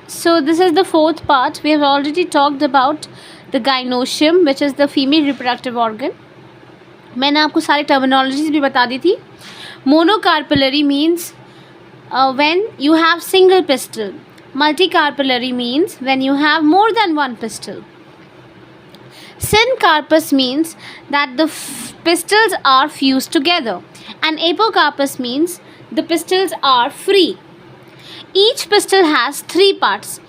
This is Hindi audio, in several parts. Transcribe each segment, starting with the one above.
So this is the fourth part. We have already talked about the gynoecium, which is the female reproductive organ. मैंने आपको सारी टर्मिनोलॉजीज भी बता दी थी. Monocarpellary means when you have single pistil. Multicarpellary means when you have more than one pistil. Syncarpous means that the pistils are fused together, and apocarpous means the pistils are free. Each pistil has 3 parts.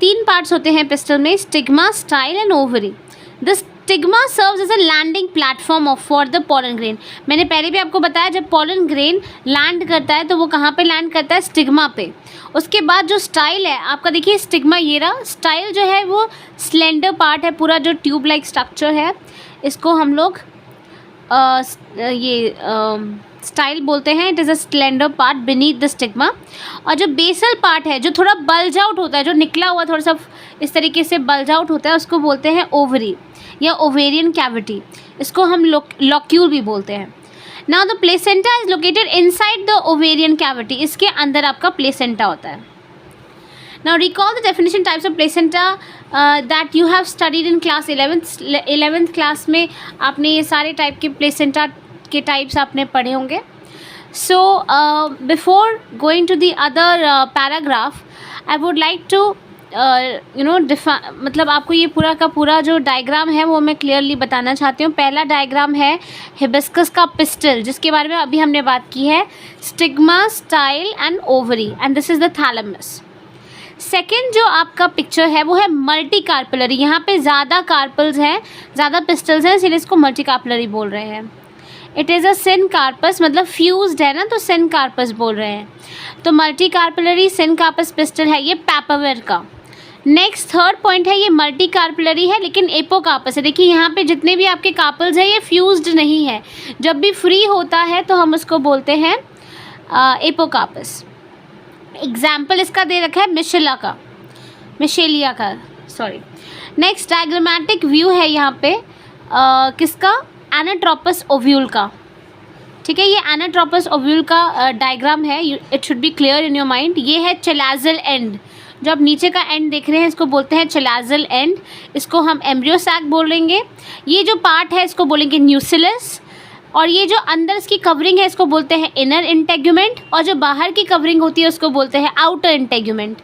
3 parts होते हैं pistil में: stigma, style and ovary. The stigma serves as a landing platform for the pollen grain. मैंने पहले भी आपको बताया, जब pollen grain लैंड करता है तो वो कहाँ पे लैंड करता है? स्टिग्मा पे. उसके बाद जो स्टाइल है आपका, देखिए स्टिग्मा ये रहा. स्टाइल जो है वो स्लेंडर पार्ट है, पूरा जो ट्यूब लाइक स्ट्रक्चर है, इसको हम लोग स्टाइल बोलते हैं. It is a slender part beneath the stigma. और जो बेसल पार्ट है, जो थोड़ा बल्ज आउट होता है, जो निकला हुआ थोड़ा सा इस तरीके से बल्ज आउट होता है, उसको बोलते हैं ओवरी या ओवेरियन कैविटी. इसको हम लॉक्यूल भी बोलते हैं. Now the placenta is located inside the ovarian cavity. इसके अंदर आपका प्लेसेंटा होता है. Now recall the definition types of placenta that you have studied in class 11th class में आपने ये सारे टाइप के प्लेसेंटा के टाइप्स आपने पढ़े होंगे. So before going to the other paragraph, I would like to मतलब आपको ये पूरा का पूरा जो डायग्राम है वो मैं क्लियरली बताना चाहती हूँ. पहला डायग्राम है हिबिस्कस का पिस्टल, जिसके बारे में अभी हमने बात की है. Stigma, style and ovary, and this is the thalamus. Second जो आपका पिक्चर है वो है मल्टी कार्पलरी. यहाँ पे ज़्यादा कार्पल्स हैं, ज़्यादा पिस्टल्स हैं, इसलिए इसको मल्टी कार्पलरी बोल रहे हैं. इट इज़ अ सिनकार्पस, मतलब फ्यूज्ड है ना, तो सिनकार्पस बोल रहे हैं. तो मल्टी कार्पलरी सिनकार्पस पिस्टल है ये पैपावेर का. नेक्स्ट थर्ड पॉइंट है, ये मल्टी कार्पलरी है लेकिन एपोकार्पस है. देखिए यहाँ पे जितने भी आपके कार्पल्स हैं ये फ्यूज्ड नहीं है. जब भी फ्री होता है तो हम उसको बोलते हैं एपोकार्पस. एग्जाम्पल इसका दे रखा है मिशेलिया का. नेक्स्ट डायग्रामेटिक व्यू है यहाँ पे किसका? एनाट्रोपस ओव्यूल का. ठीक है, ये एनाट्रोपस ओव्यूल का डायग्राम है. It should be clear in your mind. ये है चलाजल एंड. जो आप नीचे का एंड देख रहे हैं इसको बोलते हैं चलाजल एंड. इसको हम एम्ब्रियो सैक बोलेंगे. ये जो पार्ट है इसको बोलेंगे न्यूसिलस. और ये जो अंदर इसकी कवरिंग है इसको बोलते हैं इनर इंटेग्यूमेंट. और जो बाहर की कवरिंग होती है उसको बोलते हैं आउटर इंटेग्यूमेंट.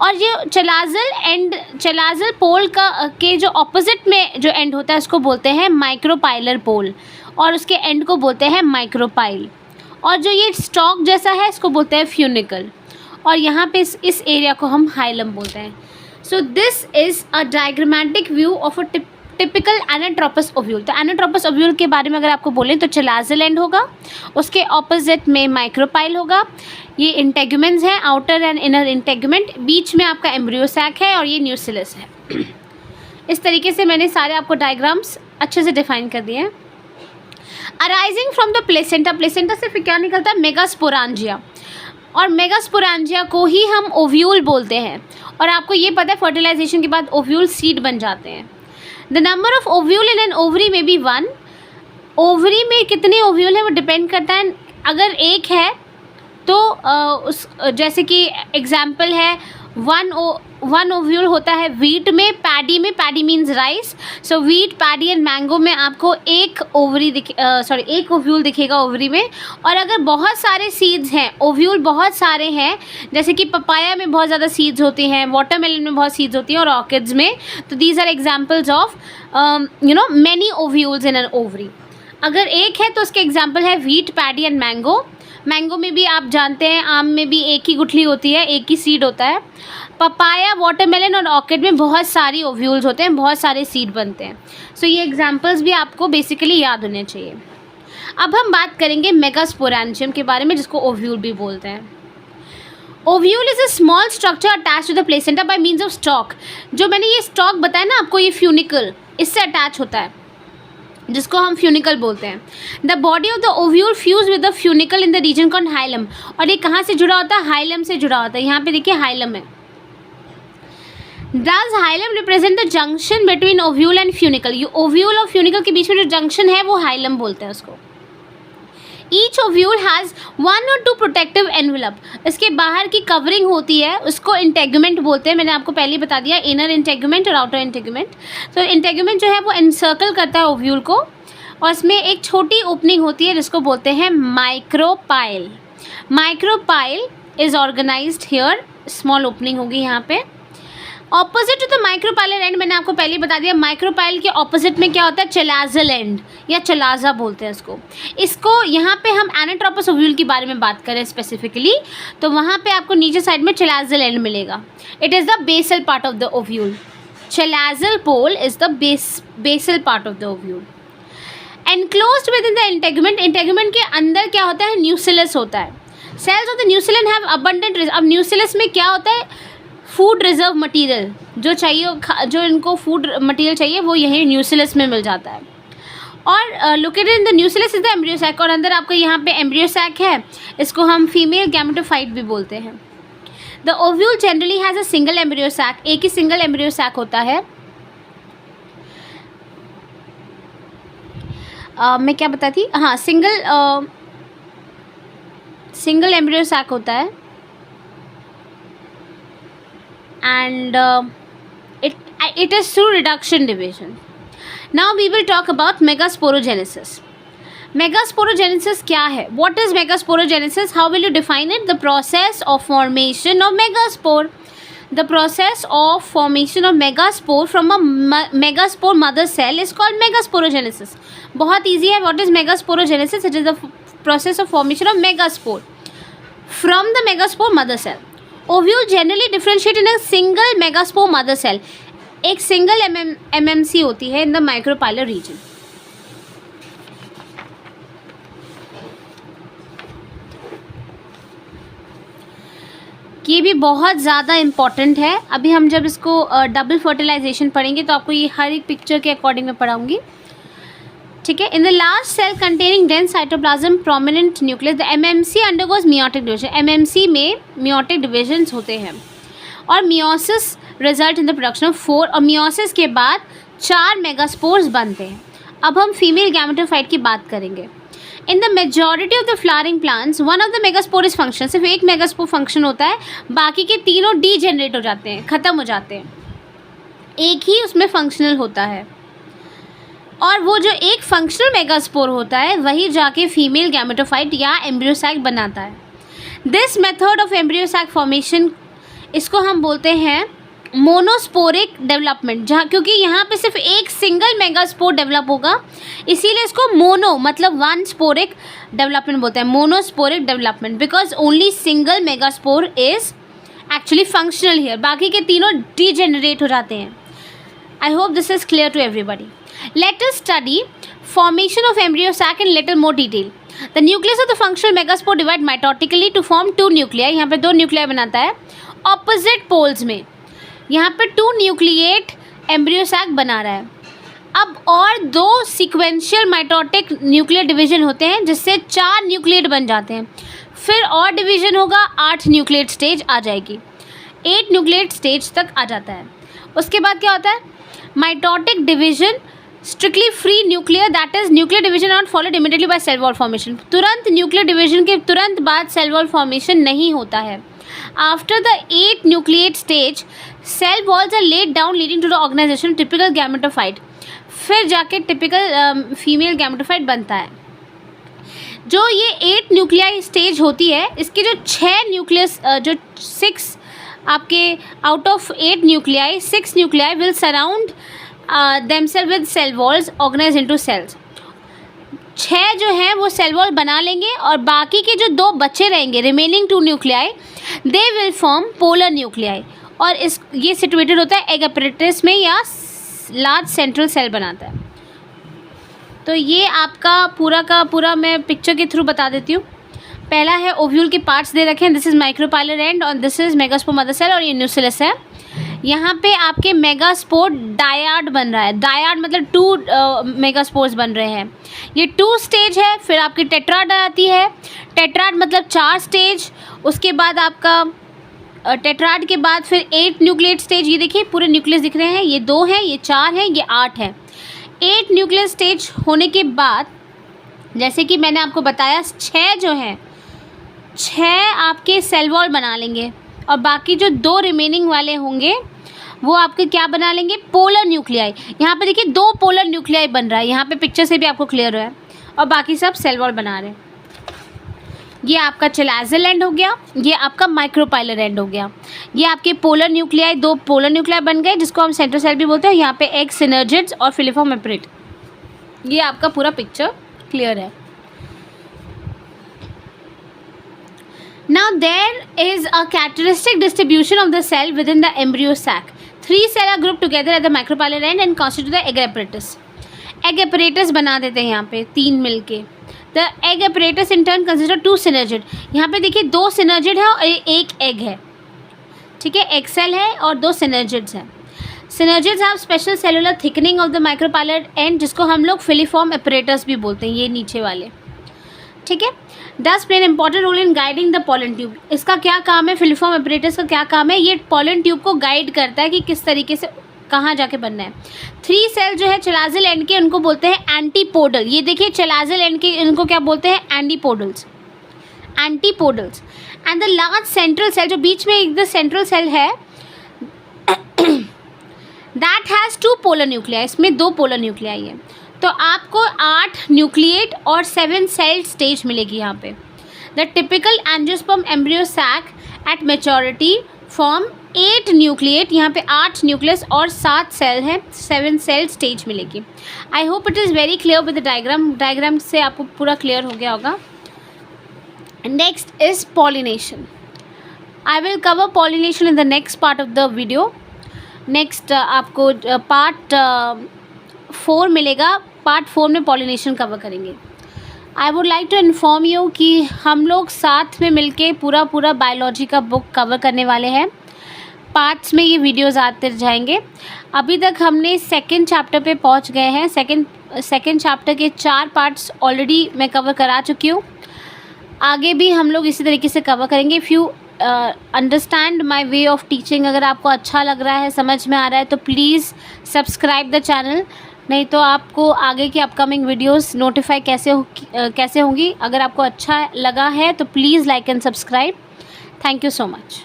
और ये चलाजल पोल के जो ऑपोजिट में जो एंड होता है उसको बोलते हैं माइक्रोपाइलर पोल, और उसके एंड को बोलते हैं माइक्रोपाइल. और जो ये स्टॉक जैसा है इसको बोलते हैं फ्यूनिकल. और यहाँ पे इस एरिया को हम हाइलम बोलते हैं. So this is a diagrammatic view of a typical anatropous ovule. तो एनाट्रोपस ओव्यूल के बारे में अगर आपको बोलें तो चलाजल एंड होगा, उसके ऑपोजिट में माइक्रोपाइल होगा. ये इंटेग्यूमेंट्स हैं, आउटर एंड इनर इंटेग्यूमेंट. बीच में आपका एम्ब्रियो सैक है और ये न्यूसिलस है. इस तरीके से मैंने सारे आपको डायग्राम्स अच्छे से डिफाइन कर दिए हैं. Arising from the placenta. Placenta से फिर क्या निकलता है? मेगास्पोरांजिया. और मेगास्पोरांजिया को ही हम ओव्यूल बोलते हैं. और आपको ये पता है फर्टिलाइजेशन के बाद ओव्यूल सीड बन जाते हैं. The number of ovule in an ovary में बी 1. ओवरी में कितने ओव्यूल हैं वो डिपेंड करता है. अगर एक है तो उस जैसे कि एग्जाम्पल है वन ओव्यूल होता है वीट में. Paddy means rice. So wheat, paddy and mango में आपको एक ओव्यूल दिखेगा ओवरी में. और अगर बहुत सारे सीड्स हैं, ओव्यूल बहुत सारे हैं, जैसे कि पपाया में बहुत ज़्यादा सीड्स होती हैं, वाटरमेलन में बहुत सीड्स होती हैं और ऑर्किड्स में, तो these are examples of many ovules in an ovary. अगर एक है तो उसके एग्जाम्पल है wheat, paddy and mango. Mango में भी आप जानते हैं आम में भी एक ही गुठली होती है, एक ही सीड होता है. पपाया, वाटरमेलन और ऑर्किड में बहुत सारी ओव्यूल्स होते हैं, बहुत सारे सीड बनते हैं. सो ये एग्जांपल्स भी आपको बेसिकली याद होने चाहिए. अब हम बात करेंगे मेगास्पोरेंजियम के बारे में, जिसको ओव्यूल भी बोलते हैं. Ovule is a small structure attach to the placenta by means of stalk. जो मैंने ये स्टॉक बताया ना आपको, ये फ्यूनिकल, इससे अटैच होता है, जिसको हम फ्यूनिकल बोलते हैं. The body of the ovule fuse with the funicle in the reason called hilum. और ये कहाँ से जुड़ा होता है? हाइलम से जुड़ा होता है. यहाँ पे देखिए हाइलम है. Does hilum represent the junction between ovule and funicle. ये ओव्यूल और फ्यूनिकल के बीच में जो जंक्शन है वो हाइलम बोलते हैं उसको. Each ovule has 1 or 2 protective envelope. इसके बाहर की कवरिंग होती है, उसको इंटेगुमेंट बोलते हैं. मैंने आपको पहले ही बता दिया, इनर इंटेगुमेंट और आउटर इंटेगुमेंट. तो इंटेगुमेंट जो है वो एनसर्कल करता है ओव्यूल को, और इसमें एक छोटी ओपनिंग होती है जिसको बोलते हैं micropyle. Micropyle is organised here. Small opening होगी यहाँ पे. Opposite to the micropylar end, मैंने आपको पहले ही बता दिया, माइक्रोपाइल के ऑपोजिट में क्या होता है, चलाजल एंड या चलाजा बोलते हैं इसको. यहाँ पे हम एनाट्रोपस ओव्यूल के बारे में बात करें स्पेसिफिकली, तो वहाँ पे आपको नीचे साइड में चलाजल एंड मिलेगा. It is the basal part of the ovule. Chalazal pole is the basal part of the ovule. Enclosed within the integument. Integument के अंदर क्या होता है, न्यूसिलस होता है. Cells of the nucellus have abundant. अब न्यूसिलस में क्या होता है, फूड रिजर्व मटेरियल जो चाहिए, जो इनको फूड मटेरियल चाहिए वो यही न्यूसिलस में मिल जाता है. और located in the nucellus is the embryo sac. और अंदर आपका यहाँ पे एम्ब्रियो सैक है. इसको हम फीमेल गैमेटोफाइट भी बोलते हैं. The ovule generally has a single embryo sac. एक ही सिंगल एम्ब्रियो सैक होता है. मैं क्या बताती, हाँ, सिंगल एम्ब्रियो सैक होता है. And it is through reduction division. Now we will talk about megasporogenesis. Megasporogenesis क्या है? What is megasporogenesis? How will you define it? The process of formation of megaspore. The process of formation of megaspore from a megaspore mother cell is called megasporogenesis. बहुत easy है. What is megasporogenesis? It is the process of formation of megaspore from the megaspore mother cell. Ovule generally differentiate in a single megaspore mother cell. एक सिंगल MMC होती है इन द माइक्रोपाइलर रीजन. ये भी बहुत ज़्यादा इम्पॉर्टेंट है. अभी हम जब इसको डबल फर्टिलाइजेशन पढ़ेंगे तो आपको ये हर एक पिक्चर के अकॉर्डिंग में पढ़ाऊंगी, ठीक है. In the last cell containing dense cytoplasm prominent nucleus the MMC undergoes meiotic division. MMC में मियोटिक डिविजन्स होते हैं और meiosis result in the production of 4. और मियोसिस के बाद 4 मेगास्पोर्स बनते हैं. अब हम फीमेल गैमेटोफाइट की बात करेंगे. In the majority of the flowering plants one of the megaspore is function. सिर्फ एक मेगास्पोर फंक्शन होता है, बाकी के तीनों डीजेनरेट हो जाते हैं, ख़त्म हो जाते हैं. एक ही उसमें फंक्शनल होता है, और वो जो एक फंक्शनल मेगास्पोर होता है वही जाके फीमेल गैमेटोफाइट या एम्ब्रियो सैक बनाता है. This method of embryo sac formation, इसको हम बोलते हैं मोनोस्पोरिक डेवलपमेंट. जहाँ क्योंकि यहाँ पे सिर्फ एक सिंगल मेगास्पोर डेवलप होगा, इसीलिए इसको मोनो मतलब वन स्पोरिक डेवलपमेंट बोलते हैं. Monosporic development because only single megaspore is actually functional here. बाकी के तीनों डीजेनरेट हो जाते हैं. I hope this is clear to everybody. Let us study formation of embryo sac in little more detail. The nucleus of the functional megaspore divide mitotically to form 2 nuclei. यहाँ पे 2 nuclei बनाता है opposite poles में. यहाँ पे 2 nucleate embryo sac बना रहा है. अब और 2 sequential mitotic nuclear division होते हैं जिससे 4 nucleate बन जाते हैं. फिर और division होगा, 8 nucleate stage आ जाएगी. 8 nucleate stage तक आ जाता है. उसके बाद क्या होता है, mitotic division strictly free nuclear, that is nuclear division not followed immediately by cell wall formation. तुरंत न्यूक्लियर डिवीजन के तुरंत बाद सेल वॉल फॉर्मेशन नहीं होता है. After the 8 nucleate stage cell walls are laid down leading to the organisation typical gametophyte. फिर जाके टिपिकल फीमेल गैमेटोफाइट बनता है. जो ये 8 न्यूक्लियाई स्टेज होती है, इसके जो 6 न्यूक्लियस जो 6 आपके out of 8 nuclei 6 nuclei will surround themselves with cell walls organized into cells. 6 जो हैं वो सेल वॉल बना लेंगे और बाकी के जो 2 बचे रहेंगे remaining 2 nuclei they will form polar nuclei. और ये सिचुएटेड होता है एग apparatus में या लार्ज सेंट्रल सेल बनाता है. तो ये आपका पूरा का पूरा मैं पिक्चर के थ्रू बता देती हूँ. पहला है ओव्यूल के पार्ट्स दे रखे हैं. दिस इज माइक्रोपाइलर एंड और this is megaspore mother cell और ये न्यूसिलस है. यहाँ पे आपके मेगास्पोर डायाड बन रहा है. डायाड मतलब 2 मेगास्पोर्स बन रहे हैं. ये 2 स्टेज है. फिर आपकी टेट्राड आती है. टेट्राड मतलब 4 स्टेज. उसके बाद आपका टेट्राड के बाद फिर 8 न्यूक्लिएट स्टेज. ये देखिए पूरे न्यूक्लियस दिख रहे हैं. ये 2 हैं, ये 4 हैं, ये 8 हैं. 8 न्यूक्लियस स्टेज होने के बाद जैसे कि मैंने आपको बताया 6 जो हैं, 6 आपके सेल वॉल बना लेंगे और बाकी जो 2 रिमेनिंग वाले होंगे वो आपके क्या बना लेंगे, पोलर न्यूक्लियाई। यहाँ पे देखिए 2 पोलर न्यूक्लियाई बन रहा है, यहाँ पे पिक्चर से भी आपको क्लियर है, और बाकी सब सेल वॉल बना रहे हैं। ये आपका चिलाज़ल एंड हो गया, ये आपका माइक्रोपाइलर एंड हो गया। ये आपके पोलर न्यूक्लियाई, 2 पोलर न्यूक्लियाई बन गए जिसको हम सेंट्रोसेल भी बोलते हैं। यहाँ पे एक सिनर्जिड्स और फिलिफॉर्म एपरेट। ये आपका पूरा पिक्चर क्लियर है। Now there is a characteristic distribution of the cell within the embryo sac. 3 cells are grouped together at the micropylar end and constitute the egg apparatus. Egg apparatus बना देते हैं यहाँ पे 3 मिलके। The egg apparatus in turn consists of 2 synergid. यहाँ पे देखिए 2 synergid है और 1 egg है, ठीक है, एक सेल है और 2 synergids हैं। Synergids have special cellular thickening of the micropylar end जिसको हम लोग filiform apparatus भी बोलते हैं, ये नीचे वाले, ठीक है। Does play an important role in guiding the pollen tube. इसका क्या काम है, फिलिफॉर्म एपरेटस का क्या काम है, ये पॉलन ट्यूब को गाइड करता है कि किस तरीके से कहाँ जाके बनना है। 3 सेल जो है चिलाज़ल एंड के, उनको बोलते हैं एंटीपोडल। ये देखिए चिलाज़ल एंड के, इनको क्या बोलते हैं, antipodals, antipodals. And the large central cell, जो बीच में एक सेंट्रल सेल है, दैट हैज़ 2 पोलर न्यूक्लियाई, इसमें 2 पोलर न्यूक्लियाई है। तो आपको 8 न्यूक्लिएट और 7 सेल स्टेज मिलेगी यहाँ पे। The typical angiosperm embryo sac at maturity form 8 nucleate, यहाँ पे 8 न्यूक्लियस और 7 सेल हैं, 7 सेल स्टेज मिलेगी। I hope it is very clear with the diagram से आपको पूरा क्लियर हो गया होगा। Next is pollination. I will cover pollination in the next part of the video. Next आपको पार्ट 4 मिलेगा, पार्ट 4 में पॉलिनेशन कवर करेंगे। I would like to inform you कि हम लोग साथ में मिलके पूरा बायोलॉजी का बुक कवर करने वाले हैं। पार्ट्स में ये वीडियोस आते जाएंगे। अभी तक हमने 2nd चैप्टर पे पहुंच गए हैं। सेकेंड चैप्टर के 4 पार्ट्स ऑलरेडी मैं कवर करा चुकी हूँ। आगे भी हम लोग इसी तरीके से कवर करेंगे। If you understand my way of teaching, अगर आपको अच्छा लग रहा है, समझ में आ रहा है, तो प्लीज़ सब्सक्राइब द चैनल। नहीं तो आपको आगे की अपकमिंग वीडियोस नोटिफाई कैसे होंगी। अगर आपको अच्छा लगा है तो please like and subscribe. Thank you so much.